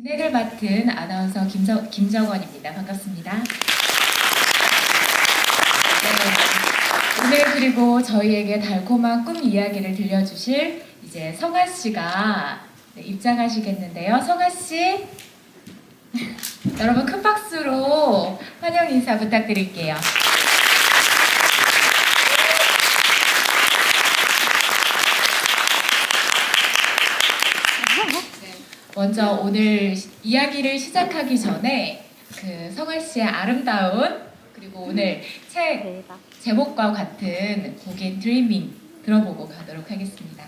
진행을 맡은 아나운서 김정원입니다. 반갑습니다. 네, 오늘 그리고 저희에게 달콤한 꿈 이야기를 들려주실 이제 성아 씨가 입장하시겠는데요. 성아 씨, 여러분 큰 박수로 환영 인사 부탁드릴게요. 먼저 오늘 이야기를 시작하기 전에 그 성아 씨의 아름다운 그리고 오늘 책 제목과 같은 곡인 드리밍 들어보고 가도록 하겠습니다.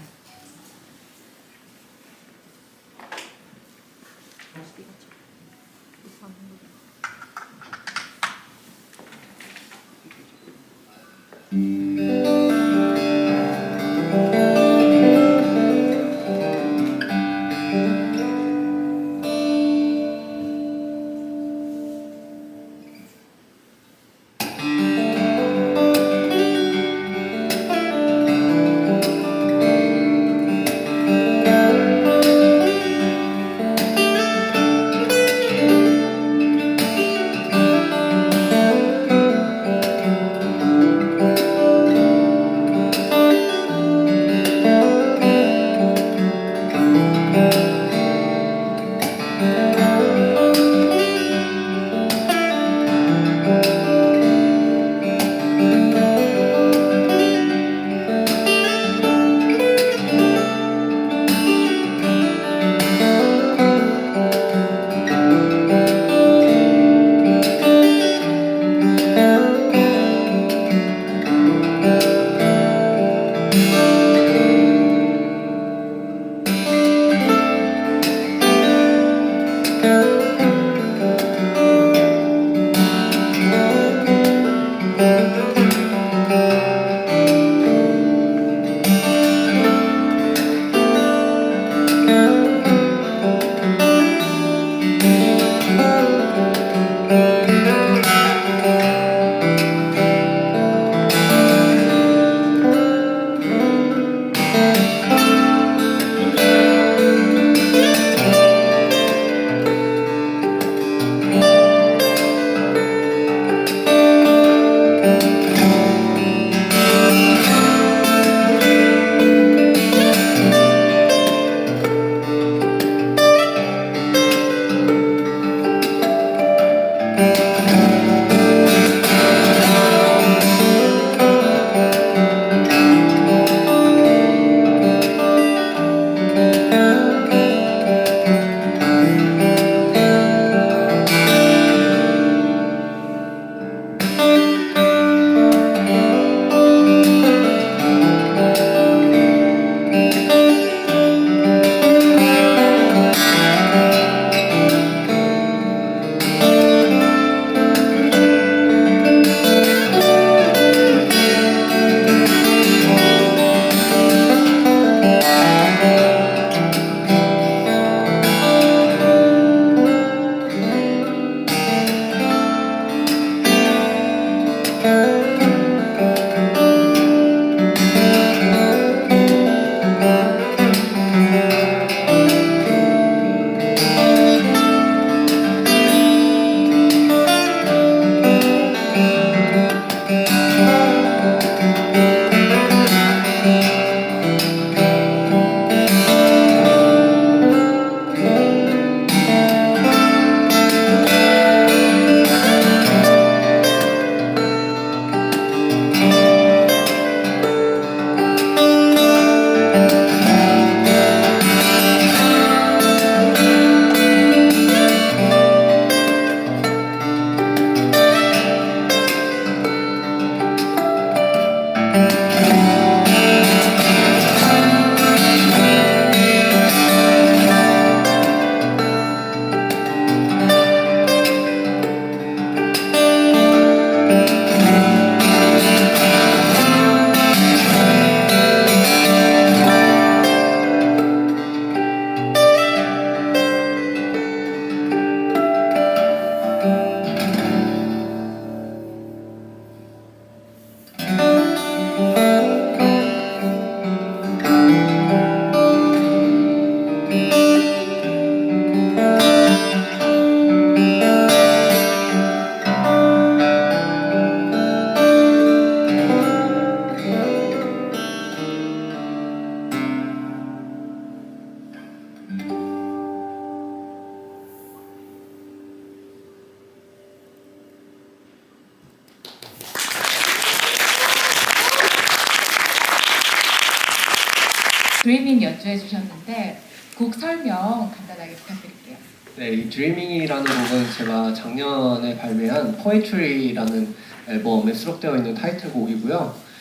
드리밍 연주해 주셨는데 곡 설명 간단하게 부탁드릴게요. 네, 이 드리밍이라는 곡은 제가 작년에 발매한 포에트리라는 앨범에 수록되어 있는 타이틀곡이고요.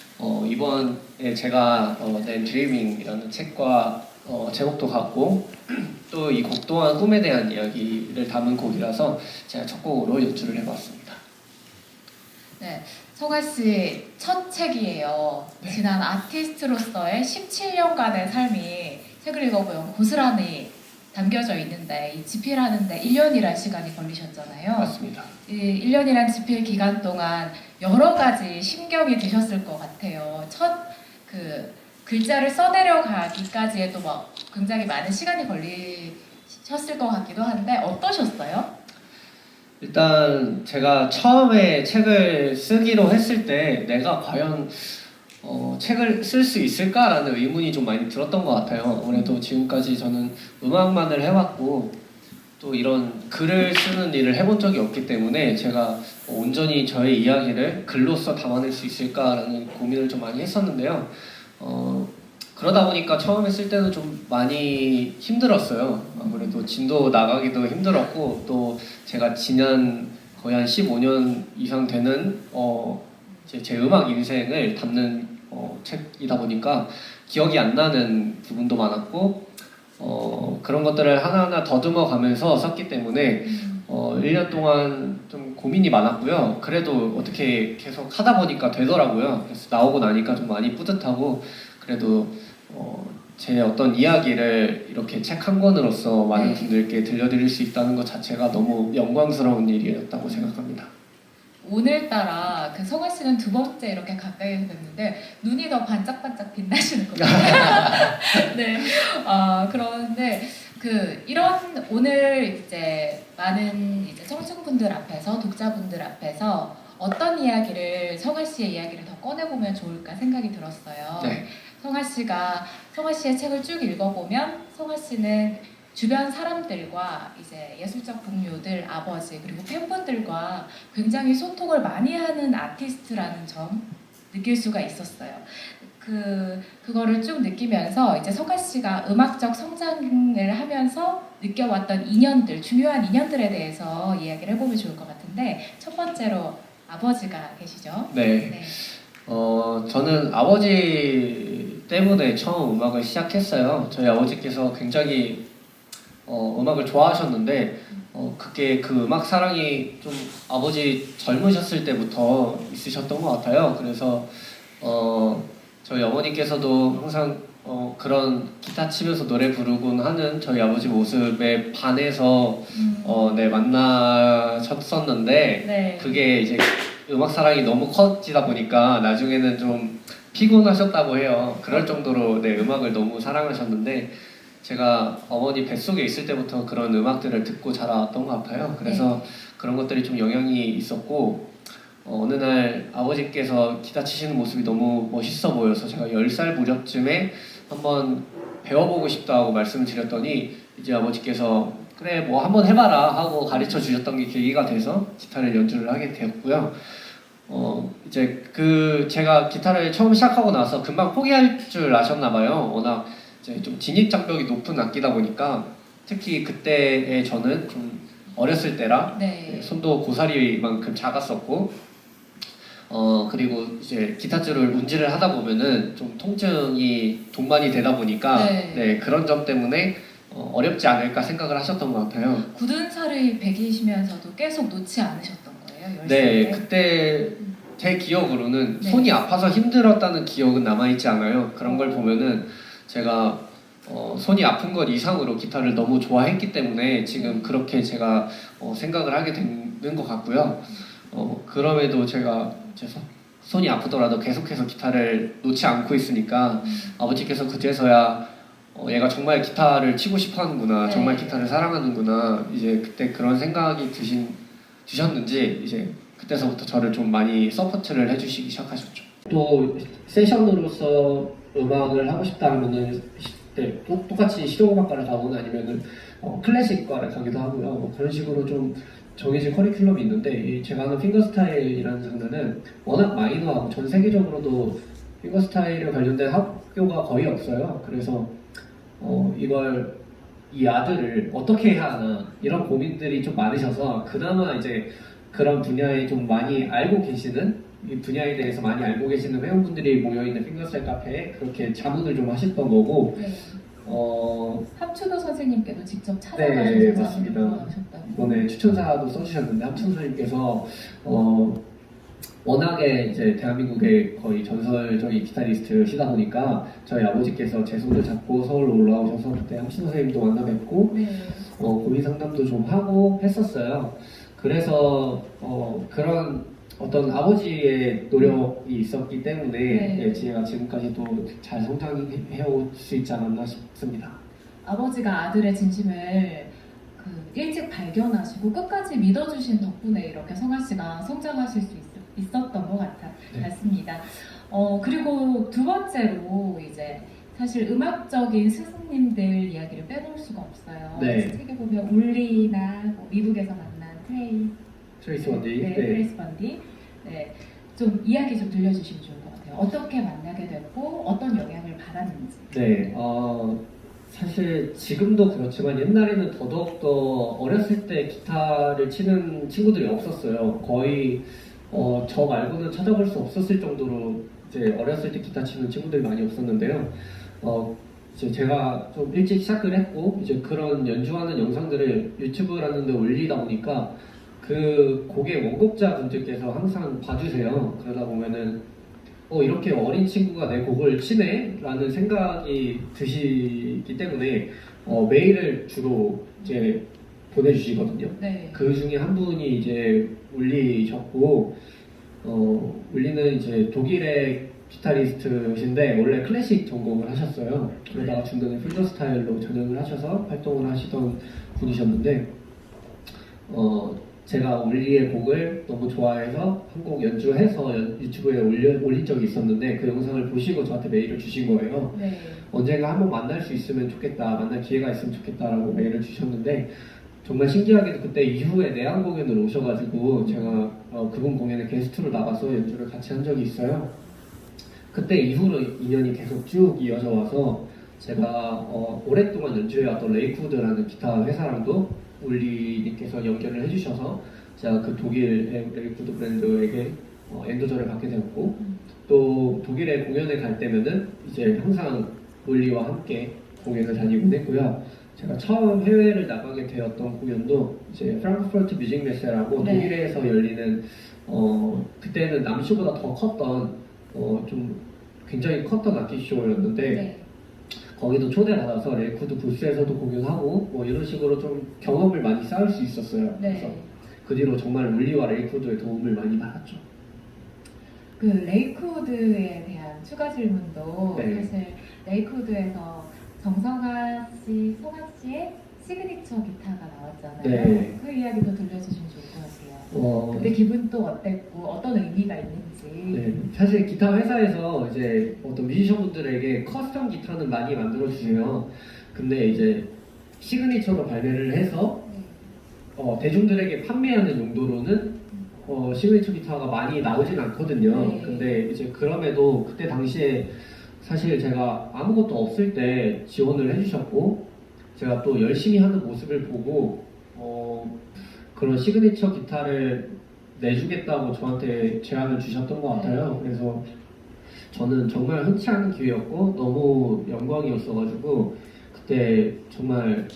이번에 제가 낸 드리밍이라는 책과 제목도 같고 또 이 곡 또한 꿈에 대한 이야기를 담은 곡이라서 제가 첫 곡으로 연주를 해봤습니다. 네, 성화 씨 첫 책이에요. 네. 지난 아티스트로서의 17년간의 삶이 책을 읽어보면 고스란히 담겨져 있는데 이 집필하는데 1년이란 시간이 걸리셨잖아요. 맞습니다. 이 1년이란 집필 기간 동안 여러 가지 심경이 드셨을 것 같아요. 첫 그 글자를 써내려가기까지에도 막 굉장히 많은 시간이 걸리셨을 것 같기도 한데 어떠셨어요? 일단 제가 처음에 책을 쓰기로 했을 때 내가 과연 책을 쓸 수 있을까라는 의문이 좀 많이 들었던 것 같아요. 아무래도 지금까지 저는 음악만을 해왔고 또 이런 글을 쓰는 일을 해본 적이 없기 때문에 제가 온전히 저의 이야기를 글로써 담아낼 수 있을까라는 고민을 좀 많이 했었는데요. 그러다 보니까 처음에 쓸 때는 좀 많이 힘들었어요. 아무래도 진도 나가기도 힘들었고 또 제가 지난 거의 한 15년 이상 되는 제 음악 인생을 담는 책이다 보니까 기억이 안 나는 부분도 많았고 그런 것들을 하나하나 더듬어 가면서 썼기 때문에 1년 동안 좀 고민이 많았고요. 그래도 어떻게 계속 하다 보니까 되더라고요. 그래서 나오고 나니까 좀 많이 뿌듯하고 그래도 제 어떤 이야기를 이렇게 책 한 권으로서 많은 분들께 들려드릴 수 있다는 것 자체가 너무 영광스러운 일이었다고 생각합니다. 오늘따라 그 성화 씨는 두 번째 이렇게 가까이서 뵀는데 눈이 더 반짝반짝 빛나시는 것 같아요. 네. 그런데 이런 오늘 이제 많은 이제 청중분들 앞에서 독자분들 앞에서 어떤 이야기를 성화 씨의 이야기를 더 꺼내보면 좋을까 생각이 들었어요. 네. 성화 씨의 책을 쭉 읽어보면 성화 씨는 주변 사람들과 이제 예술적 동료들, 아버지 그리고 팬분들과 굉장히 소통을 많이 하는 아티스트라는 점 느낄 수가 있었어요. 그거를 쭉 느끼면서 이제 성화 씨가 음악적 성장을 하면서 느껴왔던 인연들, 중요한 인연들에 대해서 이야기를 해보면 좋을 것 같은데 첫 번째로 아버지가 계시죠? 네. 네. 저는 아버지 때문에 처음 음악을 시작했어요. 저희 아버지께서 굉장히 음악을 좋아하셨는데 그게 그 음악 사랑이 좀 아버지 젊으셨을 때부터 있으셨던 것 같아요. 그래서 저희 어머니께서도 항상 그런 기타 치면서 노래 부르곤 하는 저희 아버지 모습에 반해서 네, 만나셨었는데 네. 그게 이제 음악 사랑이 너무 커지다 보니까 나중에는 좀 피곤하셨다고 해요. 그럴 정도로 네, 음악을 너무 사랑하셨는데 제가 어머니 뱃속에 있을 때부터 그런 음악들을 듣고 자라왔던 것 같아요. 그래서 그런 것들이 좀 영향이 있었고 어느 날 아버지께서 기타 치시는 모습이 너무 멋있어 보여서 제가 10살 무렵쯤에 한번 배워보고 싶다고 말씀을 드렸더니 이제 아버지께서 그래 뭐 한번 해봐라 하고 가르쳐 주셨던 게 계기가 돼서 기타를 연주를 하게 되었고요. 이제 제가 기타를 처음 시작하고 나서 금방 포기할 줄 아셨나 봐요. 워낙 이제 좀 진입 장벽이 높은 악기다 보니까 특히 그때의 저는 좀 어렸을 때라 네. 손도 고사리만큼 작았었고 그리고 이제 기타줄을 운지를 하다 보면은 좀 통증이 동반이 되다 보니까 네, 그런 점 때문에 어렵지 않을까 생각을 하셨던 것 같아요. 굳은 살을 배기시면서도 계속 놓지 않으셨던 거예요? 네, 때? 그때 제 기억으로는 네. 손이 아파서 힘들었다는 기억은 남아있지 않아요. 그런 걸 보면은 제가 손이 아픈 것 이상으로 기타를 너무 좋아했기 때문에 지금 그렇게 제가 생각을 하게 되는 것 같고요. 그럼에도 제가 제 손이 아프더라도 계속해서 기타를 놓지 않고 있으니까 아버지께서 그제서야 얘가 정말 기타를 치고 싶어 하는구나, 네. 정말 기타를 사랑하는구나, 이제 그때 그런 생각이 드셨는지 이제 그때서부터 저를 좀 많이 서포트를 해주시기 시작하셨죠. 또 세션으로서 음악을 하고 싶다 하면은 똑같이 실용음악과를 가거나 아니면은 클래식과를 가기도 하고요. 그런 식으로 좀 정해진 커리큘럼이 있는데 제가 하는 핑거스타일이라는 장르는 워낙 마이너하고 전 세계적으로도 핑거스타일에 관련된 학교가 거의 없어요. 그래서 이걸 이 아들을 어떻게 해야 하나 이런 고민들이 좀 많으셔서 그나마 이제 그런 분야에 좀 많이 알고 계시는 이 분야에 대해서 많이 알고 계시는 회원분들이 모여있는 핑거셀 카페에 그렇게 자문을 좀 하셨던 거고 네. 어, 함추도 선생님께도 직접 네, 찾아가셔서 맞습니다. 하셨다고. 이번에 추천사도 써주셨는데 함춘선님께서 워낙에 이제 대한민국의 거의 전설적인 기타리스트시다 보니까 저희 아버지께서 제 손을 잡고 서울로 올라오셔서 그때 함춘 선생님도 만나 뵙고 네. 고민 상담도 좀 하고 했었어요. 그래서 그런 어떤 아버지의 노력이 있었기 때문에 네. 예, 지혜가 지금까지도 잘 성장해올 수 있지 않았나 싶습니다. 아버지가 아들의 진심을 일찍 발견하시고 끝까지 믿어주신 덕분에 이렇게 성아 씨가 성장하실 수 있었던 것 네. 같습니다. 그리고 두 번째로 이제 사실 음악적인 스승님들 이야기를 빼놓을 수가 없어요. 네. 책에 보면 울리나 뭐 미국에서 만난 트레이스 원디. 네, 트레이스 번디. 네, 좀 이야기 좀 들려주시면 좋을 것 같아요. 어떻게 만나게 됐고 어떤 영향을 받았는지. 네, 사실 지금도 그렇지만 옛날에는 더더욱더 어렸을 때 기타를 치는 친구들이 없었어요. 거의 저 말고는 찾아볼 수 없었을 정도로 이제 어렸을 때 기타 치는 친구들이 많이 없었는데요. 이제 제가 좀 일찍 시작을 했고 이제 그런 연주하는 영상들을 유튜브라는 데 올리다 보니까 그 곡의 원곡자 분들께서 항상 봐주세요. 그러다 보면은 이렇게 어린 친구가 내 곡을 치네? 라는 생각이 드시기 때문에 메일을 주로 이제 보내주시거든요. 네. 그 중에 한 분이 이제 울리셨고, 울리는 이제 독일의 기타리스트신데 원래 클래식 전공을 하셨어요. 그러다가 중간에 필더 스타일로 전향을 하셔서 활동을 하시던 분이셨는데, 제가 울리의 곡을 너무 좋아해서 한 곡 연주해서 유튜브에 올린 적이 있었는데 그 영상을 보시고 저한테 메일을 주신 거예요. 네. 언젠가 한번 만날 수 있으면 좋겠다, 만날 기회가 있으면 좋겠다라고 메일을 주셨는데 정말 신기하게도 그때 이후에 내한 공연을 오셔가지고 제가 그분 공연에 게스트로 나가서 연주를 같이 한 적이 있어요. 그때 이후로 인연이 계속 쭉 이어져 와서 제가 오랫동안 연주해왔던 레이쿠드라는 기타 회사랑도 울리님께서 연결을 해주셔서 제가 그 독일의 레이쿠드 브랜드에게 엔도저를 받게 되었고 또 독일에 공연에 갈 때면은 이제 항상 울리와 함께 공연을 다니곤 했고요. 제가 처음 해외를 나가게 되었던 공연도 이제 프랑크푸르트 뮤직 메세라고 네. 독일에서 열리는 그때는 남쇼보다 더 컸던 좀 굉장히 컸던 악기쇼였는데 네. 거기도 초대받아서 레이쿠드 부스에서도 공연하고 뭐 이런 식으로 좀 경험을 많이 쌓을 수 있었어요. 네. 그래서 그 뒤로 정말 울리와 레이쿠드의 도움을 많이 받았죠. 그 레이코드에 대한 추가 질문도 네. 사실 레이코드에서 정성아 씨, 송아 씨의 시그니처 기타가 나왔잖아요. 네. 그 이야기도 들려주시면 좋을 것 같아요. 그때 기분 또 어땠고 어떤 의미가 있는지. 네, 사실 기타 회사에서 이제 어떤 뮤지션분들에게 커스텀 기타는 많이 만들어 주세요. 근데 이제 시그니처로 발매를 해서 대중들에게 판매하는 용도로는 시그니처 기타가 많이 나오진 않거든요. 네. 근데 이제 그럼에도 그때 당시에 사실 제가 아무것도 없을 때 지원을 해주셨고 제가 또 열심히 하는 모습을 보고 그런 시그니처 기타를 내주겠다고 저한테 제안을 주셨던 것 같아요. 그래서 저는 정말 흔치 않은 기회였고 너무 영광이었어가지고 그때 정말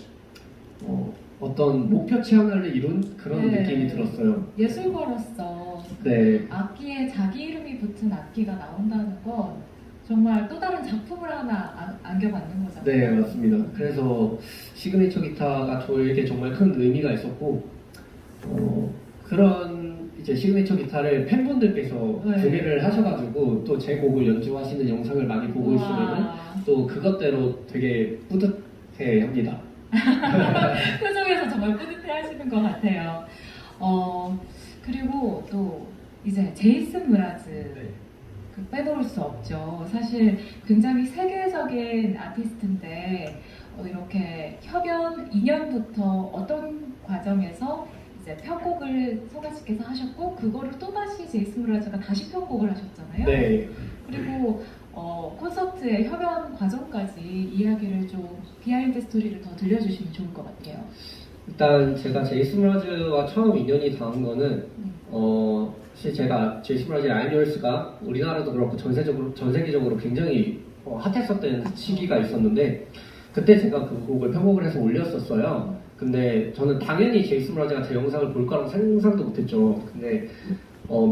어떤 목표치 하나를 이룬 그런 네. 느낌이 들었어요. 예술가로서 네, 악기에 자기 이름이 붙은 악기가 나온다는 건 정말 또 다른 작품을 하나 안겨받는 거잖아요. 네 맞습니다. 그래서 시그니처 기타가 저에게 정말 큰 의미가 있었고 그런 이제 시그니처 기타를 팬분들께서 네. 구매를 하셔가지고 또 제 곡을 연주하시는 영상을 많이 보고 있으면은 또 그것대로 되게 뿌듯해합니다. 표정에서 정말 뿌듯해 하시는 것 같아요. 그리고 또 이제 제이슨 무라즈 네. 빼놓을 수 없죠. 사실 굉장히 세계적인 아티스트인데 이렇게 협연 2년부터 어떤 과정에서 이제 편곡을 성아 씨께서 하셨고 그거를 또 다시 제이슨 무라즈가 다시 편곡을 하셨잖아요. 네. 그리고 콘서트의 협연 과정까지 이야기를 좀 비하인드 스토리를 더 들려주시면 좋을 것 같아요. 일단 제가 제이슨 브라즈와 처음 인연이 닿은 거는 사실 제가 제이슨 브라즈의 I'm Yours가 우리나라도 그렇고 전 세계적으로 굉장히 핫했었던 시기가 있었는데 그때 제가 그 곡을 편곡을 해서 올렸었어요. 근데 저는 당연히 제이슨 브라즈가 제 영상을 볼 거라고 상상도 못했죠. 근데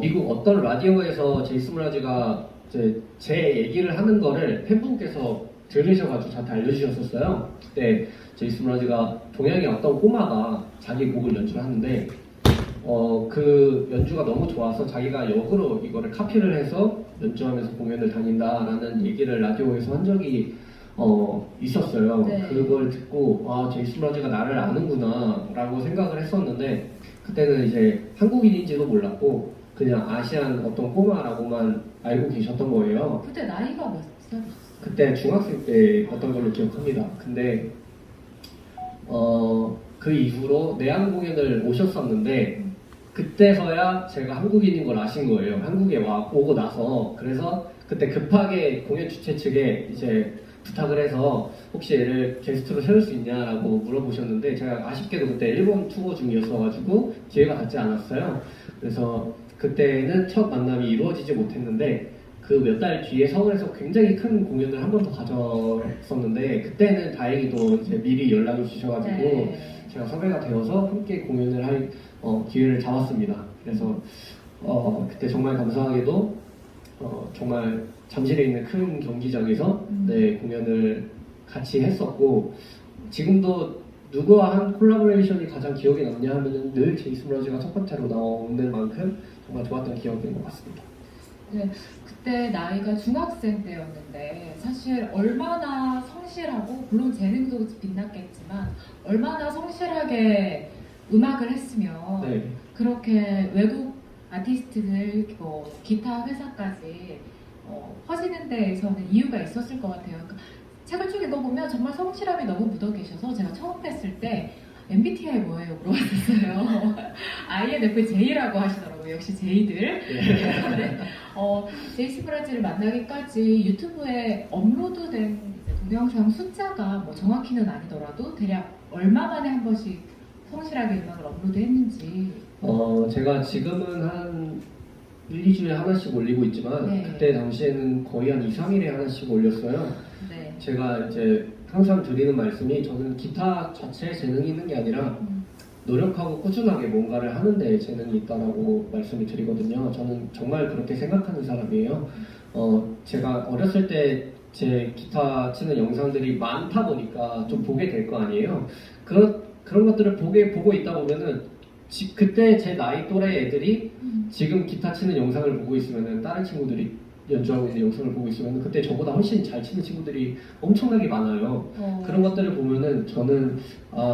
미국 어떤 라디오에서 제이슨 브라즈가 제 얘기를 하는 거를 팬분께서 들으셔가지고 저한테 알려주셨었어요. 그때 제이슨 브라즈가 동양의 어떤 꼬마가 자기 곡을 연주하는데 그 연주가 너무 좋아서 자기가 역으로 이거를 카피를 해서 연주하면서 공연을 다닌다라는 얘기를 라디오에서 한 적이 있었어요. 네. 그걸 듣고 제이슨 브라즈가 나를 아는구나 라고 생각을 했었는데 그때는 이제 한국인인지도 몰랐고 그냥 아시안 어떤 꼬마라고만 알고 계셨던 거예요. 그때 나이가 몇 살이셨어요? 그때 중학생 때였던 걸로 기억합니다. 근데 그 이후로 내한 공연을 오셨었는데 그때서야 제가 한국인인 걸 아신 거예요. 한국에 오고 나서. 그래서 그때 급하게 공연 주최 측에 이제 부탁을 해서 혹시 얘를 게스트로 세울 수 있냐라고 물어보셨는데 제가 아쉽게도 그때 일본 투어 중이었어가지고 기회가 닿지 않았어요. 그래서 그때는 첫 만남이 이루어지지 못했는데 그 몇 달 뒤에 서울에서 굉장히 큰 공연을 한 번 더 가졌었는데 그때는 다행히도 이제 미리 연락을 주셔가지고 네. 제가 섭외가 되어서 함께 공연을 할 기회를 잡았습니다. 그래서 그때 정말 감사하게도 정말 잠실에 있는 큰 경기장에서 네, 공연을 같이 했었고 지금도 누구와 한 콜라보레이션이 가장 기억에 남냐 하면은 늘 제이슨 브라즈가 첫 번째로 나오는 만큼 정말 좋았던 기억인 것 같습니다. 네, 그때 나이가 중학생 때였는데 사실 얼마나 성실하고 물론 재능도 빛났겠지만 얼마나 성실하게 음악을 했으면 네. 그렇게 외국 아티스트들 기타 회사까지 퍼지는 데에서는 이유가 있었을 것 같아요. 그러니까 책을 쭉 읽어보면 정말 성실함이 너무 묻어 계셔서 제가 처음 뵀을 때 MBTI 뭐예요? 물어봤었어요. INFJ라고 하시더라고요. 역시 J들. 네. 제이슨 브라즈를 만나기까지 유튜브에 업로드된 동영상 숫자가 뭐 정확히는 아니더라도 대략 얼마 만에 한 번씩 성실하게 음악을 업로드했는지. 제가 지금은 한 1, 2주에 하나씩 올리고 있지만 네. 그때 당시에는 거의 한 2, 3일에 하나씩 올렸어요. 네. 제가 이제 항상 드리는 말씀이 저는 기타 자체에 재능이 있는 게 아니라 노력하고 꾸준하게 뭔가를 하는데 재능이 있다라고 말씀을 드리거든요. 저는 정말 그렇게 생각하는 사람이에요. 제가 어렸을 때 제 기타 치는 영상들이 많다 보니까 좀 보게 될 거 아니에요. 그런 것들을 보고 있다 보면은 그때 제 나이 또래 애들이 지금 기타 치는 영상을 보고 있으면은 다른 친구들이 연주하고 있는 영상을 보고 있으면 그때 저보다 훨씬 잘 치는 친구들이 엄청나게 많아요. 그런 것들을 보면은 저는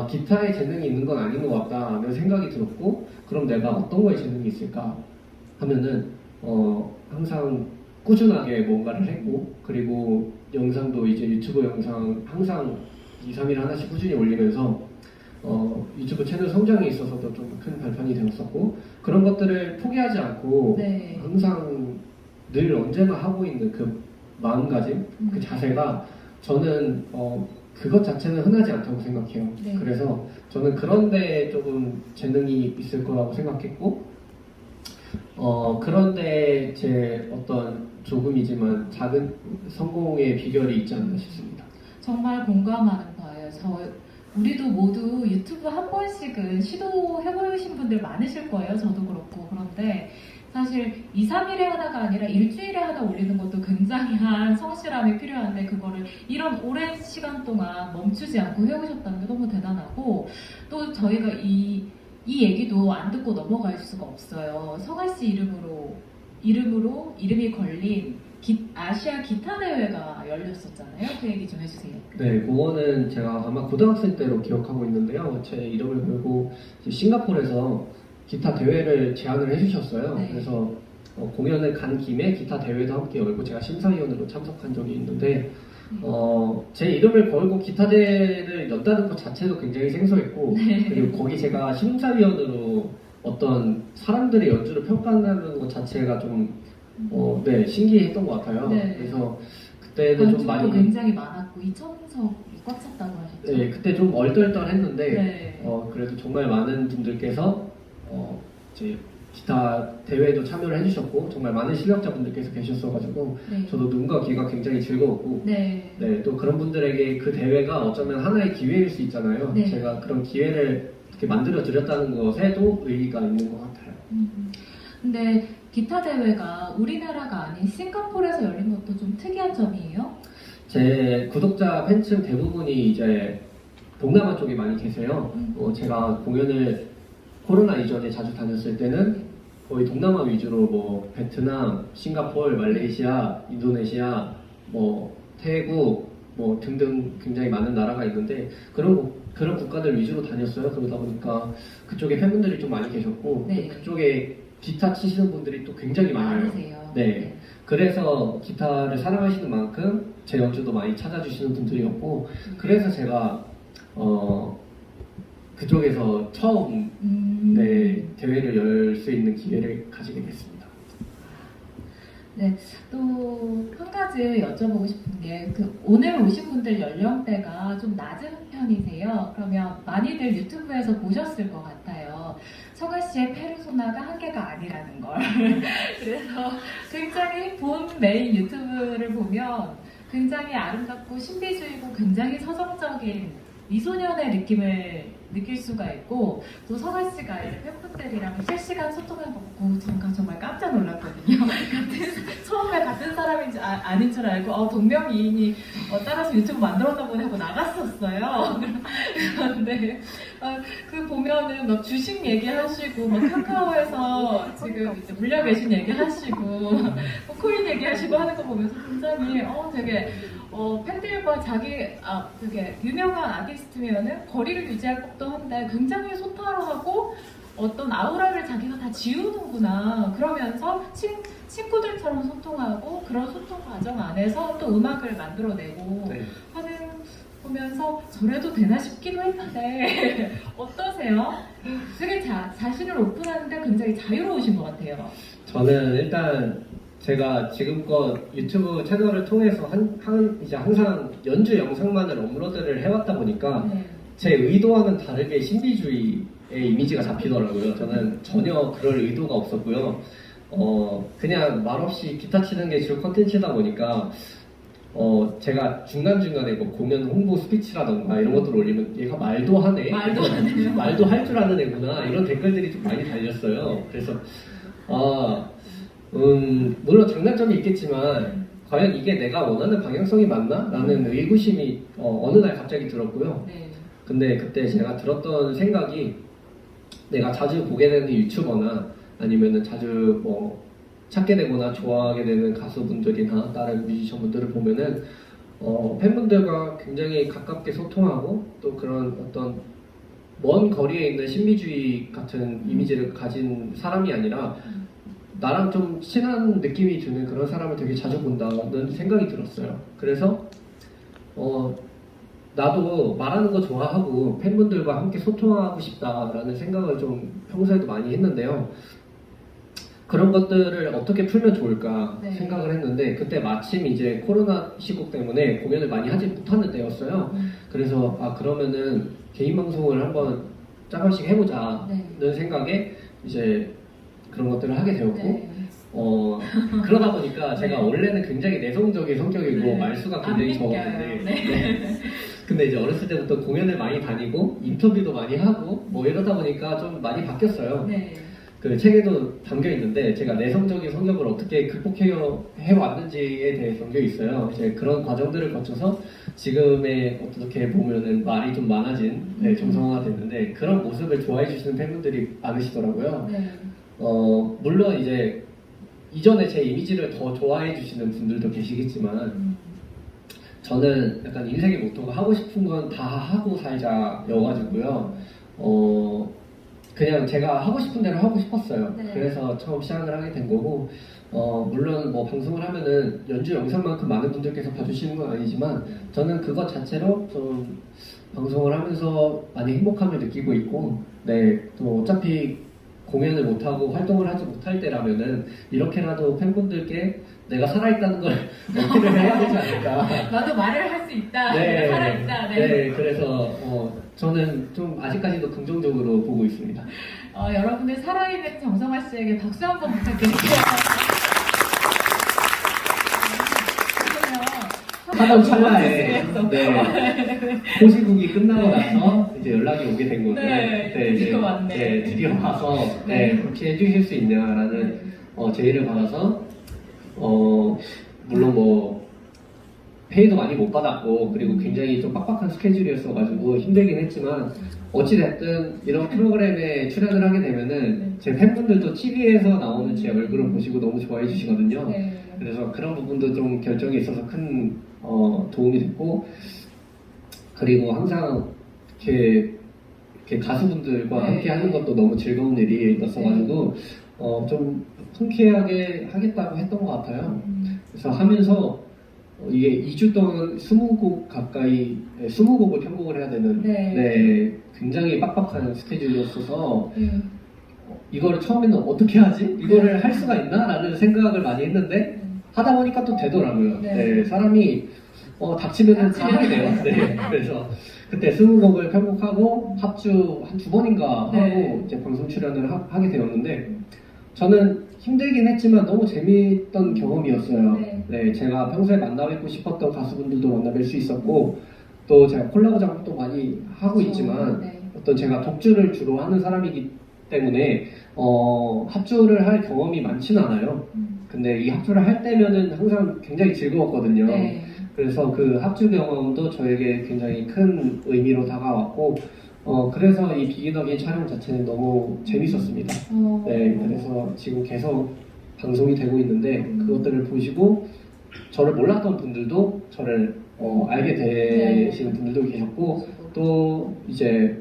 기타에 재능이 있는 건 아닌 것 같다는 생각이 들었고 그럼 내가 어떤 거에 재능이 있을까 하면은 항상 꾸준하게 뭔가를 했고 그리고 영상도 이제 유튜브 영상 항상 2, 3일 하나씩 꾸준히 올리면서 유튜브 채널 성장에 있어서도 좀 큰 발판이 되었었고 그런 것들을 포기하지 않고 네. 항상 늘 언제나 하고 있는 그 마음가짐, 그 자세가 저는 그것 자체는 흔하지 않다고 생각해요. 네. 그래서 저는 그런데 조금 재능이 있을 거라고 생각했고 그런데 제 어떤 조금이지만 작은 성공의 비결이 있지 않나 싶습니다. 정말 공감하는 바예요. 우리도 모두 유튜브 한 번씩은 시도해보신 분들 많으실 거예요. 저도 그렇고. 그런데 사실 2, 3일에 하나가 아니라 일주일에 하나 올리는 것도 굉장한 성실함이 필요한데 그거를 이런 오랜 시간 동안 멈추지 않고 해오셨다는 게 너무 대단하고 또 저희가 이 얘기도 안 듣고 넘어갈 수가 없어요. 성아 씨 이름이 걸린 아시아 기타 대회가 열렸었잖아요. 그 얘기 좀 해주세요. 네, 그거는 제가 아마 고등학생 때로 기억하고 있는데요. 제 이름을 걸고 싱가포르에서 기타 대회를 제안을 해주셨어요. 네. 그래서 공연을 간 김에 기타 대회도 함께 열고 제가 심사위원으로 참석한 적이 있는데 제 이름을 걸고 기타 대회를 연다는 것 자체도 굉장히 생소했고 그리고 거기 제가 심사위원으로 어떤 사람들의 연주를 평가한다는 것 자체가 좀 네, 신기했던 것 같아요. 네. 그래서 그때는 좀 많이 굉장히 많았고 2,000석이 꽉 찼다고 하셨죠? 네, 그때 좀 얼떨떨했는데 네. 그래도 정말 많은 분들께서 이제 기타 대회에도 참여를 해주셨고 정말 많은 실력자분들께서 계셨어가지고 네. 저도 눈과 귀가 굉장히 즐거웠고 네. 네, 또 그런 분들에게 그 대회가 어쩌면 하나의 기회일 수 있잖아요. 네. 제가 그런 기회를 이렇게 만들어 드렸다는 것에도 의의가 있는 것 같아요. 근데 기타 대회가 우리나라가 아닌 싱가포르에서 열린 것도 좀 특이한 점이에요? 제 구독자 팬층 대부분이 이제 동남아 쪽에 많이 계세요. 제가 공연을 코로나 이전에 자주 다녔을 때는 거의 동남아 위주로 뭐 베트남, 싱가포르, 말레이시아, 인도네시아, 뭐 태국 뭐 등등 굉장히 많은 나라가 있는데 그런 국가들 위주로 다녔어요. 그러다 보니까 그쪽에 팬분들이 좀 많이 계셨고 네. 그쪽에 기타 치시는 분들이 또 굉장히 많아요. 많으세요. 네. 그래서 기타를 사랑하시는 만큼 제 연주도 많이 찾아주시는 분들이었고 그래서 제가 그쪽에서 처음 네, 대회를 열 수 있는 기회를 가지게 됐습니다. 네, 또 한 가지 여쭤보고 싶은 게 오늘 오신 분들 연령대가 좀 낮은 편이세요. 그러면 많이들 유튜브에서 보셨을 것 같아요. 성아 씨의 페르소나가 한계가 아니라는 걸. 그래서 굉장히 본 메인 유튜브를 보면 굉장히 아름답고 신비주의고 굉장히 서정적인 미소년의 느낌을 느낄 수가 있고 또 성아 씨가 이제 팬분들이랑 실시간 소통을 받고 정말 깜짝 놀랐거든요. 처음에 같은 사람인지 아닌 줄 알고 동명이인이 따라서 유튜브 만들었나 보네 하고 나갔었어요. 그런데 그 보면은 막 주식 얘기하시고 막 카카오에서 지금 이제 물려 계신 얘기하시고 뭐 코인 얘기하시고 하는 거 보면서 굉장히 되게 팬들과 되게 유명한 아티스트면은 거리를 유지할 법도 한데 굉장히 소탈하고 어떤 아우라를 자기가 다 지우는구나 그러면서 친구들처럼 소통하고 그런 소통 과정 안에서 또 음악을 만들어내고 네. 하는 보면서 저래도 되나 싶기도 했는데 어떠세요? 되게 자신을 오픈하는데 굉장히 자유로우신 것 같아요. 저는 일단 제가 지금껏 유튜브 채널을 통해서 이제 항상 연주 영상만을 업로드를 해왔다 보니까 네. 제 의도와는 다르게 신비주의의 이미지가 잡히더라고요. 저는 전혀 그럴 의도가 없었고요. 그냥 말없이 기타 치는 게 주 컨텐츠다 보니까 제가 중간중간에 뭐 공연 홍보 스피치라던가 이런 것들을 올리면 얘가 말도 하네? 말도 할 줄 아는 애구나 이런 댓글들이 좀 많이 달렸어요. 그래서 물론 장단점이 있겠지만 과연 이게 내가 원하는 방향성이 맞나? 라는 의구심이 어느 날 갑자기 들었고요. 네. 근데 그때 제가 들었던 생각이 내가 자주 보게 되는 유튜버나 아니면은 자주 뭐 찾게 되거나 좋아하게 되는 가수분들이나 다른 뮤지션분들을 보면은 팬분들과 굉장히 가깝게 소통하고 또 그런 어떤 먼 거리에 있는 신비주의 같은 이미지를 가진 사람이 아니라 나랑 좀 친한 느낌이 드는 그런 사람을 되게 자주 본다는 생각이 들었어요. 그래서 나도 말하는 거 좋아하고 팬분들과 함께 소통하고 싶다라는 생각을 좀 평소에도 많이 했는데요. 그런 것들을 어떻게 풀면 좋을까 네. 생각을 했는데 그때 마침 이제 코로나 시국 때문에 공연을 많이 하지 못하는 때였어요. 그래서 그러면은 개인 방송을 한번 짜발씩 해보자는 네. 생각에 이제 그런 것들을 하게 되었고 네. 그러다 보니까 제가 네. 원래는 굉장히 내성적인 성격이고 네. 말수가 굉장히 안 적었는데 믿겨요. 네. 근데 이제 어렸을 때부터 공연을 많이 다니고 인터뷰도 많이 하고 뭐 이러다 보니까 좀 많이 바뀌었어요. 네. 그 책에도 담겨 있는데 제가 내성적인 성격을 어떻게 극복해 왔는지에 대해 담겨 있어요. 이제 그런 과정들을 거쳐서 지금의 어떻게 보면은 말이 좀 많아진 정성화가 됐는데 그런 모습을 좋아해 주시는 팬분들이 많으시더라고요. 네. 물론 이제 이전에 제 이미지를 더 좋아해 주시는 분들도 계시겠지만 저는 약간 인생의 모토가 하고 싶은 건 다 하고 살자여가지고요. 그냥 제가 하고 싶은 대로 하고 싶었어요. 네. 그래서 처음 시작을 하게 된 거고 물론 뭐 방송을 하면은 연주 영상만큼 많은 분들께서 봐주시는 건 아니지만 저는 그것 자체로 좀 방송을 하면서 많이 행복함을 느끼고 있고 네, 또 어차피 공연을 못하고 활동을 하지 못할 때라면은 이렇게라도 팬분들께 내가 살아있다는 걸 어필을 해야 되지 않을까. 나도 말을 할 수 있다. 네, 살아있다. 네, 그래서 저는 좀 아직까지도 긍정적으로 보고 있습니다. 여러분들 살아있는 정성화 씨에게 박수 한번 부탁드릴게요. 하던 찰나에 호시국이 끝나고 나서 이제 연락이 오게 된 건데 네, 그때 이제 드디어 왔네. 드디어 와서 네. 그렇게 해주실 수 있냐라는 제의를 받아서 물론 뭐 페이도 많이 못 받았고 그리고 굉장히 좀 빡빡한 스케줄이었어가지고 힘들긴 했지만 어찌됐든 이런 프로그램에 출연을 하게 되면은 제 팬분들도 TV에서 나오는 제 얼굴을 보시고 너무 좋아해 주시거든요. 네. 그래서 그런 부분도 좀 결정에 있어서 큰 도움이 됐고 그리고 항상 이렇게 가수분들과 함께 하는 것도 너무 즐거운 일이었어가지고 좀 흔쾌하게 하겠다고 했던 것 같아요. 그래서 하면서 이게 2주 동안 20곡 가까이 20곡을 편곡을 해야 되는 굉장히 빡빡한 스케줄이었어서 이거를 처음에는 어떻게 하지? 이거를 할 수가 있나? 라는 생각을 많이 했는데 하다 보니까 또 되더라고요. 사람이 닥치면은 다 하게 돼요. 그래서 그때 20곡을 편곡하고 합주 한 2번인가 하고 이제 방송 출연을 하게 되었는데 저는 힘들긴 했지만 너무 재미있던 경험이었어요. 제가 평소에 만나뵙고 싶었던 가수분들도 만나뵐 수 있었고 또 제가 콜라보 작업도 많이 하고 있지만 어떤 제가 독주를 주로 하는 사람이기 때문에 합주를 할 경험이 많지는 않아요. 근데 이 합주를 할 때면은 항상 굉장히 즐거웠거든요. 그래서 그 합주 경험도 저에게 굉장히 큰 의미로 다가왔고 그래서 이 비기너기 촬영 자체는 너무 재밌었습니다. 그래서 지금 계속 방송이 되고 있는데 그것들을 보시고 저를 몰랐던 분들도 저를 알게 되시는 분들도 계셨고 또 이제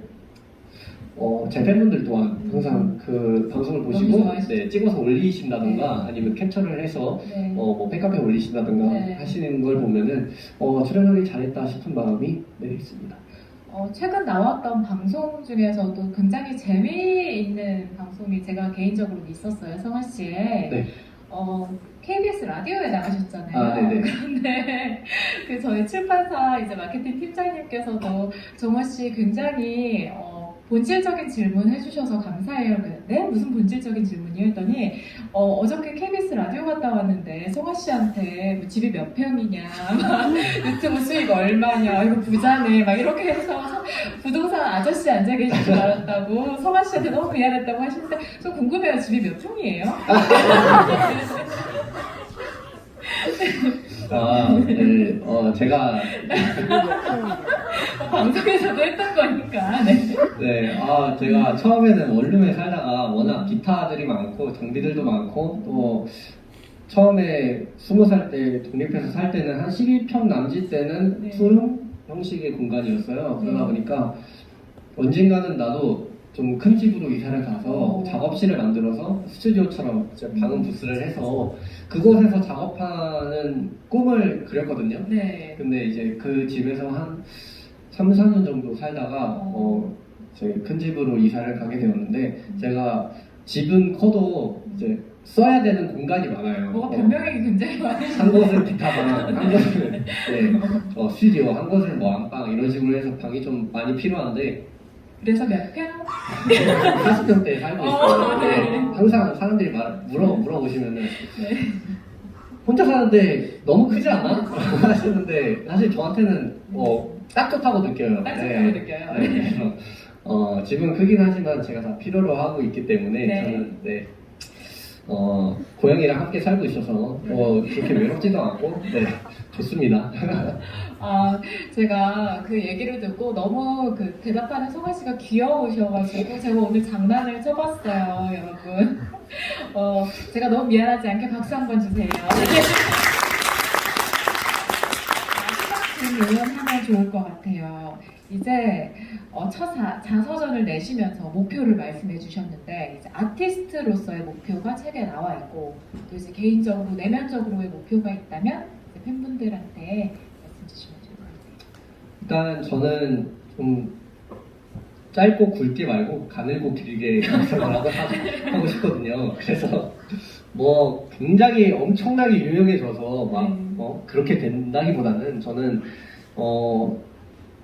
제 팬분들 또한 항상 그 방송을 보시고 찍어서 올리신다든가 아니면 캡처를 해서 뭐 팬카페에 올리신다든가 하시는 걸 보면은 출연하기 잘했다 싶은 마음이 있습니다. 최근 나왔던 방송 중에서도 굉장히 재미있는 방송이 제가 개인적으로 있었어요. 성화 씨의 KBS 라디오에 나가셨잖아요. 그런데 그 저희 출판사 이제 마케팅 팀장님께서도 정화 씨 굉장히 본질적인 질문 해주셔서 감사해요. 네? 무슨 본질적인 질문이요? 했더니 어저께 KBS 라디오 갔다 왔는데 성화 씨한테 뭐 집이 몇 평이냐, 막 유튜브 수익 얼마냐, 이거 부자네, 막 이렇게 해서 부동산 아저씨 앉아 계신 줄 알았다고 성화 씨한테 너무 미안했다고 하시는데 좀 궁금해요. 집이 몇 평이에요? 제가 방송에서도 했던 거니까. 제가 처음에는 원룸에 살다가 워낙 기타들이 많고 장비들도 많고 또 처음에 20살 때 독립해서 살 때는 한 12평 남짓 때는 투룸 형식의 공간이었어요. 그러다 보니까 언젠가는 나도 좀 큰 집으로 이사를 가서 작업실을 만들어서 스튜디오처럼 방음 부스를 해서 그곳에서 작업하는 꿈을 그렸거든요. 근데 이제 그 집에서 한 3, 4년 정도 살다가 저희 큰 집으로 이사를 가게 되었는데 제가 집은 커도 이제 써야 되는 공간이 많아요. 뭐가 변명이 굉장히 많이 한 곳은 기타방, 한 곳은 스튜디오, 한 곳은 뭐 안방 이런 식으로 해서 방이 좀 많이 필요한데 그래서 몇 평? 40평대에 살고 있어요. 항상 사람들이 물어보시면은 혼자 사는데 너무 크지 않아? 하시는데 사실 저한테는 딱 좋다고 느껴요. 딱 좋다고 느껴요. 그래서 집은 크긴 하지만 제가 다 필요로 하고 있기 때문에 저는 고양이랑 함께 살고 있어서 그렇게 외롭지도 않고 좋습니다. 제가 그 얘기를 듣고 너무 그 대답하는 성화 씨가 귀여우셔가지고 제가 오늘 장난을 쳐봤어요, 여러분. 제가 너무 미안하지 않게 박수 한번 주세요. 마지막 질문 하면 좋을 것 같아요. 이제 첫 자서전을 내시면서 목표를 말씀해 주셨는데 이제 아티스트로서의 목표가 책에 나와 있고 또 이제 개인적으로 내면적으로의 목표가 있다면 이제 팬분들한테 말씀 주시면 좋을 것 같아요. 일단 저는 좀 짧고 굵게 말고 가늘고 길게 연습을 하고 싶거든요. 그래서 뭐 굉장히 엄청나게 유명해져서 막 그렇게 된다기보다는 저는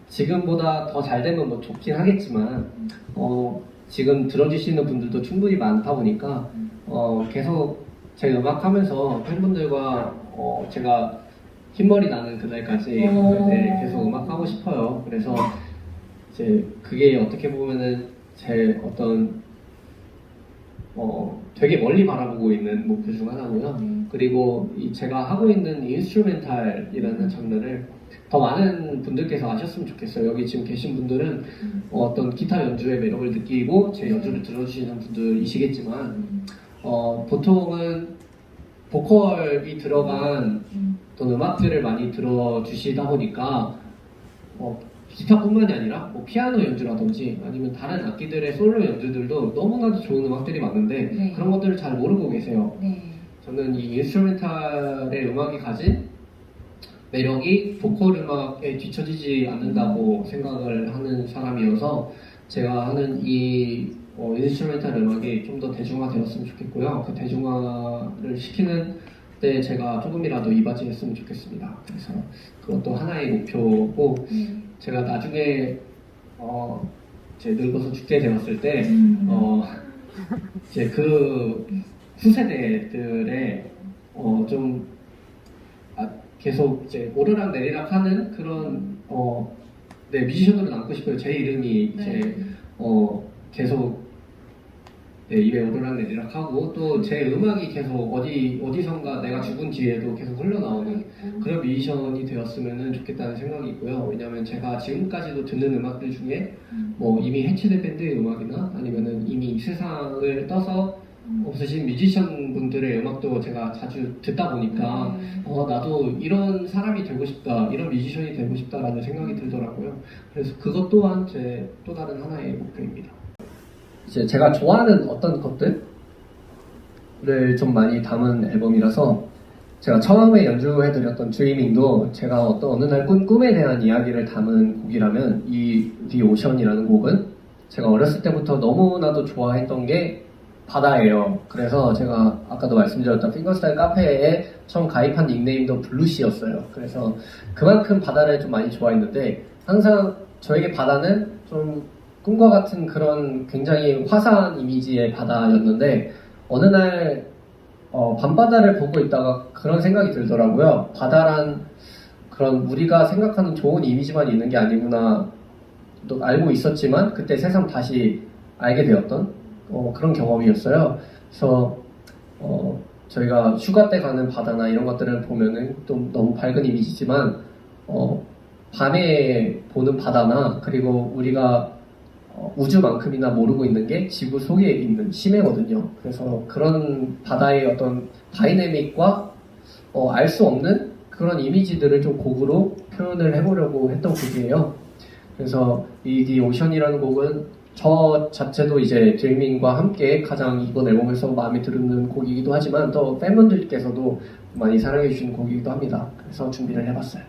지금보다 더 잘 되면 뭐 좋긴 하겠지만 지금 들어주시는 분들도 충분히 많다 보니까 계속 제 음악 하면서 팬분들과 제가 흰머리 나는 그날까지 네, 계속 음악 하고 싶어요. 그래서 이제 그게 어떻게 보면은 제 어떤 되게 멀리 바라보고 있는 목표 중 하나고요. 그리고 제가 하고 있는 인스트루멘탈이라는 장르를 더 많은 분들께서 아셨으면 좋겠어요. 여기 지금 계신 분들은 어떤 기타 연주의 매력을 느끼고 제 연주를 들어주시는 분들이시겠지만 보통은 보컬이 들어간 어떤 음악들을 많이 들어주시다 보니까 기타뿐만이 아니라 뭐 피아노 연주라든지 아니면 다른 악기들의 솔로 연주들도 너무나도 좋은 음악들이 많은데 네. 그런 것들을 잘 모르고 계세요. 네. 저는 이 인스트루멘탈의 음악이 가진 매력이 보컬 음악에 뒤처지지 않는다고 생각을 하는 사람이어서 제가 하는 이 인스트루멘탈 음악이 좀 더 대중화되었으면 좋겠고요. 그 대중화를 시키는 때 제가 조금이라도 이바지했으면 좋겠습니다. 그래서 그것도 하나의 목표고 제가 나중에 이제 늙어서 죽게 되었을 때 이제 그 후세대들의 좀 계속 이제 오르락 내리락 하는 그런 네, 뮤지션으로 남고 싶어요. 제 이름이 이제 계속 네, 입에 오르락 내리락 하고 또 제 음악이 계속 어디선가 내가 죽은 뒤에도 계속 흘러나오는 그런 뮤지션이 되었으면 좋겠다는 생각이 있고요. 왜냐하면 제가 지금까지도 듣는 음악들 중에 뭐 이미 해체된 밴드의 음악이나 아니면은 이미 세상을 떠서 없으신 뮤지션 분들의 음악도 제가 자주 듣다 보니까 나도 이런 사람이 되고 싶다, 이런 뮤지션이 되고 싶다라는 생각이 들더라고요. 그래서 그것 또한 제 또 다른 하나의 목표입니다. 이제 제가 좋아하는 어떤 것들을 좀 많이 담은 앨범이라서 제가 처음에 연주해드렸던 드리밍도 제가 어느 날 꿈에 대한 이야기를 담은 곡이라면 이 The Ocean이라는 곡은 제가 어렸을 때부터 너무나도 좋아했던 게 바다예요. 그래서 제가 아까도 말씀드렸던 핑거스타일 카페에 처음 가입한 닉네임도 블루시였어요. 그래서 그만큼 바다를 좀 많이 좋아했는데 항상 저에게 바다는 좀 꿈과 같은 그런 굉장히 화사한 이미지의 바다였는데 어느 날 밤바다를 보고 있다가 그런 생각이 들더라고요. 바다란 그런 우리가 생각하는 좋은 이미지만 있는 게 아니구나 또 알고 있었지만 그때 새삼 다시 알게 되었던 그런 경험이었어요. 그래서 저희가 휴가 때 가는 바다나 이런 것들을 보면은 좀 너무 밝은 이미지지만 밤에 보는 바다나 그리고 우리가 우주만큼이나 모르고 있는 게 지구 속에 있는 심해거든요. 그래서 그런 바다의 어떤 다이내믹과 알 수 없는 그런 이미지들을 좀 곡으로 표현을 해보려고 했던 곡이에요. 그래서 이 The Ocean이라는 곡은 저 자체도 이제 드리밍과 함께 가장 이번 앨범에서 마음에 드는 곡이기도 하지만 또 팬분들께서도 많이 사랑해 주시는 곡이기도 합니다. 그래서 준비를 해봤어요.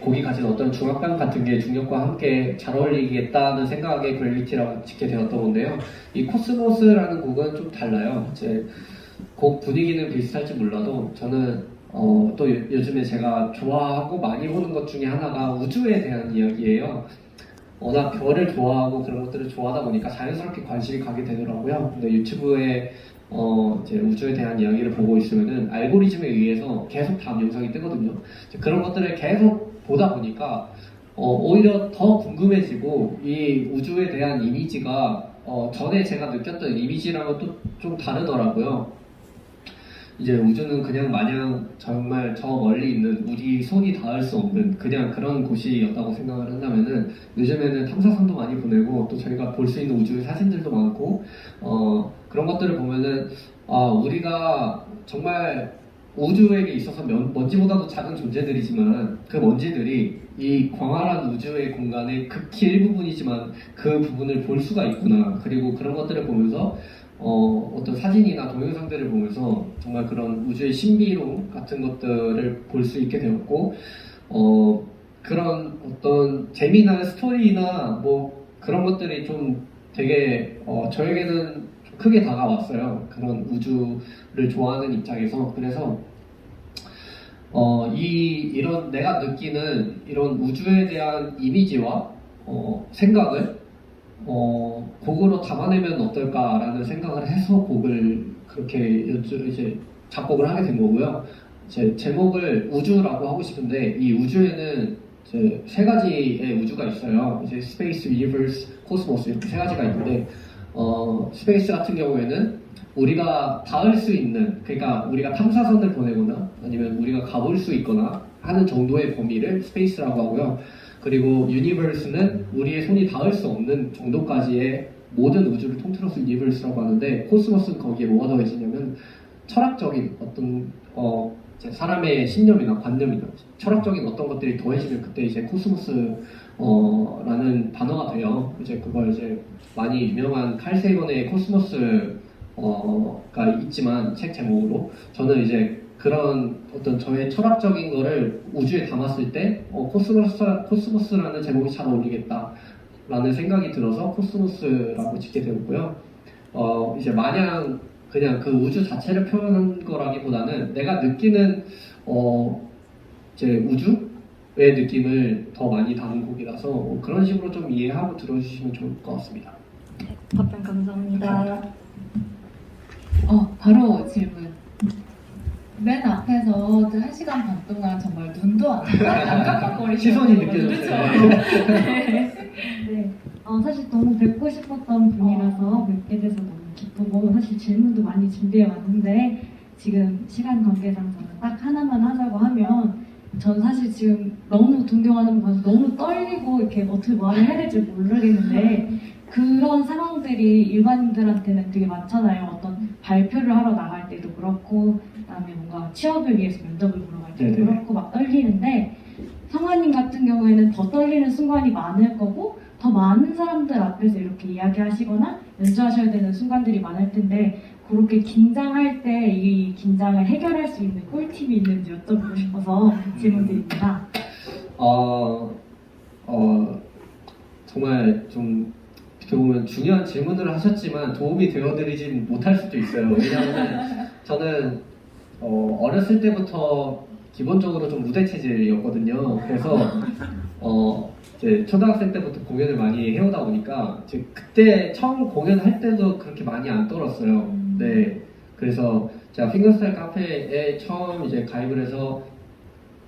곡이 가진 어떤 중압감 같은 게 중력과 함께 잘 어울리겠다는 생각에 그래비티라고 짓게 되었던 건데요. 이 코스모스라는 곡은 좀 달라요. 이제 곡 분위기는 비슷할지 몰라도 저는 또 요즘에 제가 좋아하고 많이 보는 것 중에 하나가 우주에 대한 이야기예요. 워낙 별을 좋아하고 그런 것들을 좋아하다 보니까 자연스럽게 관심이 가게 되더라고요. 근데 유튜브에 이제 우주에 대한 이야기를 보고 있으면은 알고리즘에 의해서 계속 다음 영상이 뜨거든요. 이제 그런 것들을 계속 보다 보니까 오히려 더 궁금해지고 이 우주에 대한 이미지가 전에 제가 느꼈던 이미지랑은 또 좀 다르더라고요. 이제 우주는 그냥 마냥 정말 저 멀리 있는 우리 손이 닿을 수 없는 그냥 그런 곳이었다고 생각을 한다면은 요즘에는 탐사선도 많이 보내고 또 저희가 볼 수 있는 우주의 사진들도 많고 그런 것들을 보면은 우리가 정말 우주에게 있어서 먼지보다도 작은 존재들이지만 그 먼지들이 이 광활한 우주의 공간의 극히 일부분이지만 그 부분을 볼 수가 있구나. 그리고 그런 것들을 보면서 어떤 사진이나 동영상들을 보면서 정말 그런 우주의 신비로움 같은 것들을 볼 수 있게 되었고 그런 어떤 재미난 스토리나 뭐 그런 것들이 좀 되게 저에게는 좀 크게 다가왔어요. 그런 우주를 좋아하는 입장에서. 그래서 이런 내가 느끼는 이런 우주에 대한 이미지와 생각을 곡으로 담아내면 어떨까라는 생각을 해서 곡을 그렇게 이제 작곡을 하게 된 거고요. 제 제목을 우주라고 하고 싶은데 이 우주에는 이제 세 가지의 우주가 있어요. 이제 스페이스, 유니버스, 코스모스 이렇게 세 가지가 있는데 스페이스 같은 경우에는 우리가 닿을 수 있는, 그러니까 우리가 탐사선을 보내거나 아니면 우리가 가볼 수 있거나 하는 정도의 범위를 스페이스라고 하고요. 그리고 유니버스는 우리의 손이 닿을 수 없는 정도까지의 모든 우주를 통틀어서 유니버스라고 하는데 코스모스는 거기에 뭐가 더해지냐면 철학적인 어떤 이제 사람의 신념이나 관념이나 철학적인 어떤 것들이 더해지면 그때 이제 코스모스라는 단어가 돼요. 이제 그걸 이제 많이 유명한 칼 세이건의 코스모스가 있지만 책 제목으로 저는 이제 그런 어떤 저의 철학적인 거를 우주에 담았을 때 코스모스라는 제목이 잘 어울리겠다라는 생각이 들어서 코스모스라고 짓게 되었고요. 이제 마냥 그냥 그 우주 자체를 표현한 거라기보다는 내가 느끼는 제 우주의 느낌을 더 많이 담은 곡이라서 그런 식으로 좀 이해하고 들어주시면 좋을 것 같습니다. 답변 감사합니다. 바로 질문. 맨 앞에서 그 1시간 반 동안 정말 눈도 안 깜깜거리시고 시선이 느껴졌어요. 그렇죠? 네. 네, 사실 너무 뵙고 싶었던 분이라서 뵙게 돼서 너무 기쁘고 사실 질문도 많이 준비해 왔는데 지금 시간 관계상 저는 딱 하나만 하자고 하면 전 사실 지금 너무 존경하는 분 봐서 너무 떨리고 이렇게 어떻게 말을 해야 될지 모르겠는데 그런 상황들이 일반인들한테는 되게 많잖아요. 어떤 발표를 하러 나갈 때도 그렇고 그다음에 뭔가 취업을 위해서 면접을 보러 갈 때도 네네. 그렇고 막 떨리는데 성아님 같은 경우에는 더 떨리는 순간이 많을 거고 더 많은 사람들 앞에서 이렇게 이야기하시거나 연주하셔야 되는 순간들이 많을 텐데 그렇게 긴장할 때 이 긴장을 해결할 수 있는 꿀팁이 있는지 여쭤보고 싶어서 질문드립니다. 정말 좀 어떻게 보면 중요한 질문을 하셨지만 도움이 되어드리진 못할 수도 있어요. 왜냐하면 저는 어렸을 때부터 기본적으로 좀 무대 체질이었거든요. 그래서 이제 초등학생 때부터 공연을 많이 해오다 보니까 이제 그때 처음 공연할 때도 그렇게 많이 안 떨었어요. 네, 그래서 제가 핑거스타일 카페에 처음 이제 가입을 해서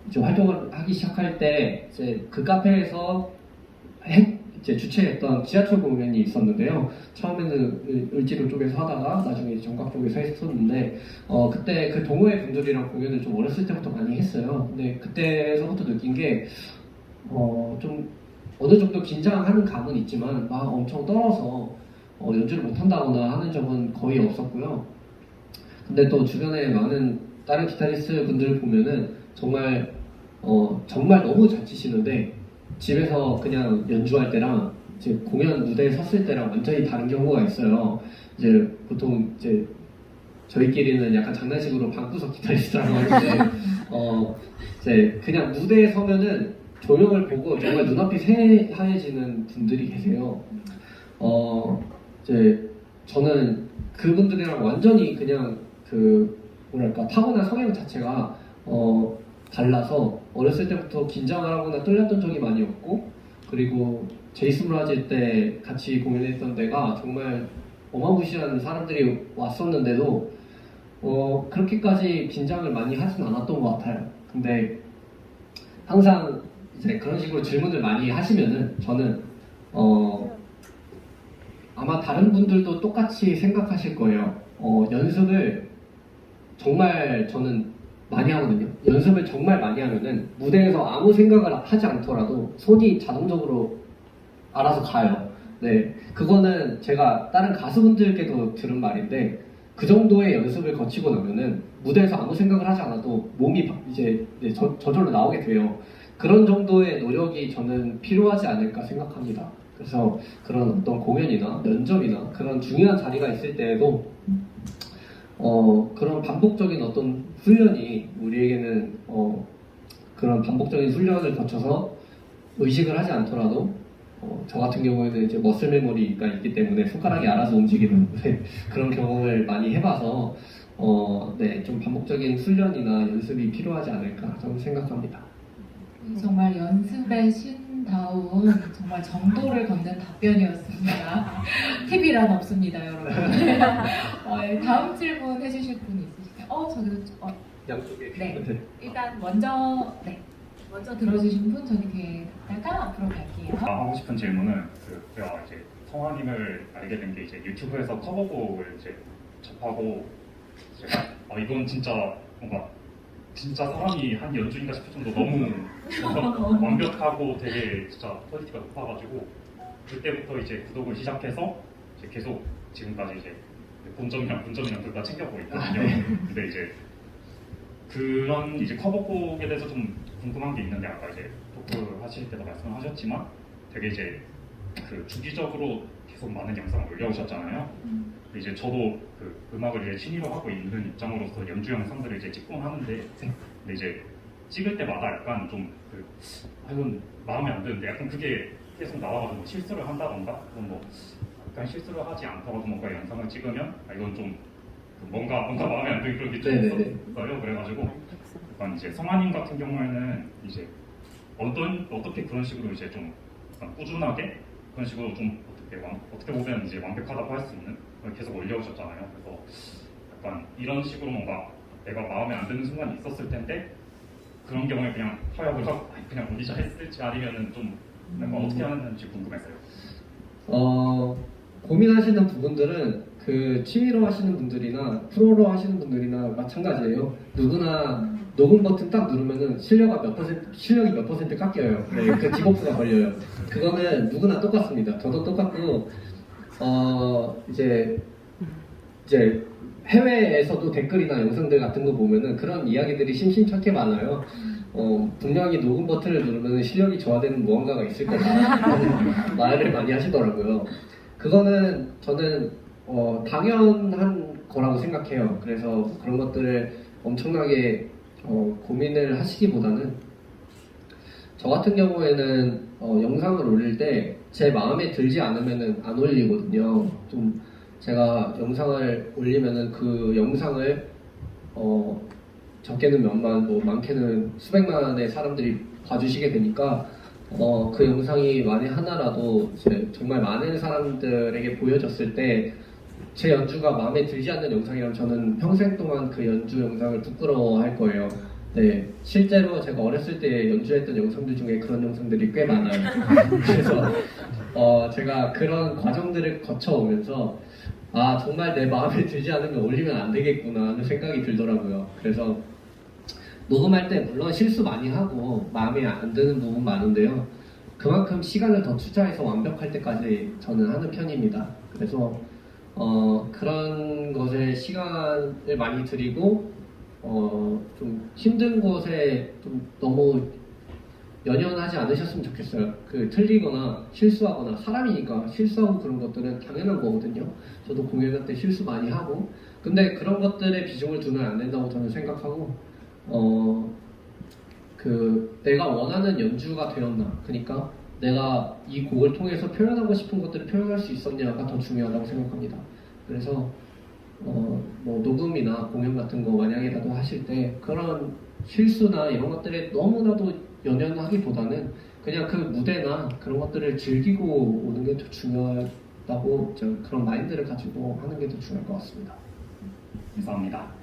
이제 활동을 하기 시작할 때 이제 그 카페에서 이제 주최했던 지하철 공연이 있었는데요. 처음에는 을지로 쪽에서 하다가 나중에 이제 정각 쪽에서 했었는데 그때 그 동호회 분들이랑 공연을 좀 어렸을 때부터 많이 했어요. 근데 그때서부터 느낀 게 좀 어느 정도 긴장하는 감은 있지만 막 엄청 떨어서 연주를 못한다거나 하는 적은 거의 없었고요. 근데 또 주변에 많은 다른 기타리스트 분들 보면은 정말 정말 너무 잘 치시는데 집에서 그냥 연주할 때랑 이제 공연 무대에 섰을 때랑 완전히 다른 경우가 있어요. 이제 보통 이제 저희끼리는 약간 장난식으로 방구석 기타리스트라고 하는데 이제 그냥 무대에 서면은 조명을 보고 정말 눈앞이 새하얘지는 분들이 계세요. 이제 저는 그분들이랑 완전히 그냥 그 뭐랄까 타고난 성향 자체가 달라서 어렸을 때부터 긴장을 하거나 떨렸던 적이 많이 없고 그리고 제이슨 브라질 때 같이 공연했던 데가 정말 어마무시한 사람들이 왔었는데도 그렇게까지 긴장을 많이 하진 않았던 것 같아요. 근데 항상 이제 그런 식으로 질문을 많이 하시면은 저는 아마 다른 분들도 똑같이 생각하실 거예요. 연습을 정말 저는 많이 하거든요. 연습을 정말 많이 하면은 무대에서 아무 생각을 하지 않더라도 손이 자동적으로 알아서 가요. 네, 그거는 제가 다른 가수분들께도 들은 말인데 그 정도의 연습을 거치고 나면은 무대에서 아무 생각을 하지 않아도 몸이 이제 저절로 나오게 돼요. 그런 정도의 노력이 저는 필요하지 않을까 생각합니다. 그래서 그런 어떤 공연이나 면접이나 그런 중요한 자리가 있을 때에도 그런 반복적인 어떤 훈련이 우리에게는 그런 반복적인 훈련을 거쳐서 의식을 하지 않더라도 저 같은 경우에는 이제 머슬 메모리가 있기 때문에 손가락이 알아서 움직이는 그런 경험을 많이 해봐서 네, 좀 반복적인 훈련이나 연습이 필요하지 않을까 저는 생각합니다. 정말 연습의 신다운 정말 정도를 걷는 답변이었습니다. 팁이란 없습니다, 여러분. 다음 질문 해주실 분 있으실까요? 저기도 양쪽에 네. 일단 먼저 들어주신 분 저기 뒤에 갔다가 앞으로 갈게요. 하고 싶은 질문은 제가 이제 성화님을 알게 된 게 이제 유튜브에서 커버곡을 이제 접하고 제가 이건 진짜 뭔가 진짜 사람이 한 연주인가 싶을 정도 너무 완벽하고 되게 진짜 퀄리티가 높아가지고 그때부터 이제 구독을 시작해서 이제 계속 지금까지 이제 본점이랑 분점이랑 둘 다 챙겨보고 있거든요. 근데 이제 그런 이제 커버곡에 대해서 좀 궁금한 게 있는데 아까 이제 토크 하실 때도 말씀하셨지만 되게 이제 그 주기적으로 계속 많은 영상을 올려오셨잖아요. 이제 저도 그 음악을 이제 취미로 하고 있는 입장으로서 연주 영상들을 이제 찍곤 하는데 근데 이제 찍을 때마다 약간 좀 이건 마음에 안 드는데 약간 그게 계속 나와가지고 뭐 실수를 한다던가 그런 뭐 약간 실수를 하지 않더라도 뭔가 영상을 찍으면 이건 좀 뭔가 마음에 안 드는 그런 게 좀 있었어요. 그래가지고 약간 이제 성아님 같은 경우에는 이제 어떻게 그런 식으로 이제 좀 약간 꾸준하게 그런 식으로 좀 어떻게 보면 이제 완벽하다고 할 수 있는 걸 계속 올려오셨잖아요. 그래서 약간 이런 식으로 뭔가 내가 마음에 안 드는 순간이 있었을 텐데 그런 경우에 그냥 타협을 하고 그냥 오디션 했을지 아니면은 좀 약간 어떻게 하는지 궁금했어요. 고민하시는 부분들은 그 취미로 하시는 분들이나 프로로 하시는 분들이나 마찬가지예요. 누구나 녹음 버튼 딱 누르면은 실력이 몇 퍼센트 깎여요. 네, 그 디버프가 걸려요. 그거는 누구나 똑같습니다. 저도 똑같고 이제 해외에서도 댓글이나 영상들 같은 거 보면은 그런 이야기들이 심심찮게 많아요. 분명히 녹음 버튼을 누르면 실력이 저하되는 무언가가 있을 거다. 말을 많이 하시더라고요. 그거는 저는 당연한 거라고 생각해요. 그래서 그런 것들을 엄청나게 고민을 하시기보다는 저 같은 경우에는 영상을 올릴 때 제 마음에 들지 않으면은 안 올리거든요. 좀 제가 영상을 올리면은 그 영상을 적게는 몇만, 뭐 많게는 수백만의 사람들이 봐주시게 되니까 그 영상이 만에 하나라도 이제 정말 많은 사람들에게 보여졌을 때 제 연주가 마음에 들지 않는 영상이라면 저는 평생 동안 그 연주 영상을 부끄러워할 거예요. 네, 실제로 제가 어렸을 때 연주했던 영상들 중에 그런 영상들이 꽤 많아요. 그래서 제가 그런 과정들을 거쳐오면서 아 정말 내 마음에 들지 않으면 올리면 안 되겠구나 하는 생각이 들더라고요. 그래서 녹음할 때 물론 실수 많이 하고 마음에 안 드는 부분 많은데요. 그만큼 시간을 더 투자해서 완벽할 때까지 저는 하는 편입니다. 그래서 그런 것에 시간을 많이 들이고 좀 힘든 것에 좀 너무 연연하지 않으셨으면 좋겠어요. 그 틀리거나 실수하거나 사람이니까 실수하고 그런 것들은 당연한 거거든요. 저도 공연할 때 실수 많이 하고 근데 그런 것들에 비중을 두면 안 된다고 저는 생각하고 내가 원하는 연주가 되었나 그러니까 내가 이 곡을 통해서 표현하고 싶은 것들을 표현할 수 있었냐가 더 중요하다고 생각합니다. 그래서 뭐 녹음이나 공연 같은 거 만약에라도 하실 때 그런 실수나 이런 것들에 너무나도 연연하기보다는 그냥 그 무대나 그런 것들을 즐기고 오는 게 더 중요하다고 그런 마인드를 가지고 하는 게 더 중요할 것 같습니다. 감사합니다.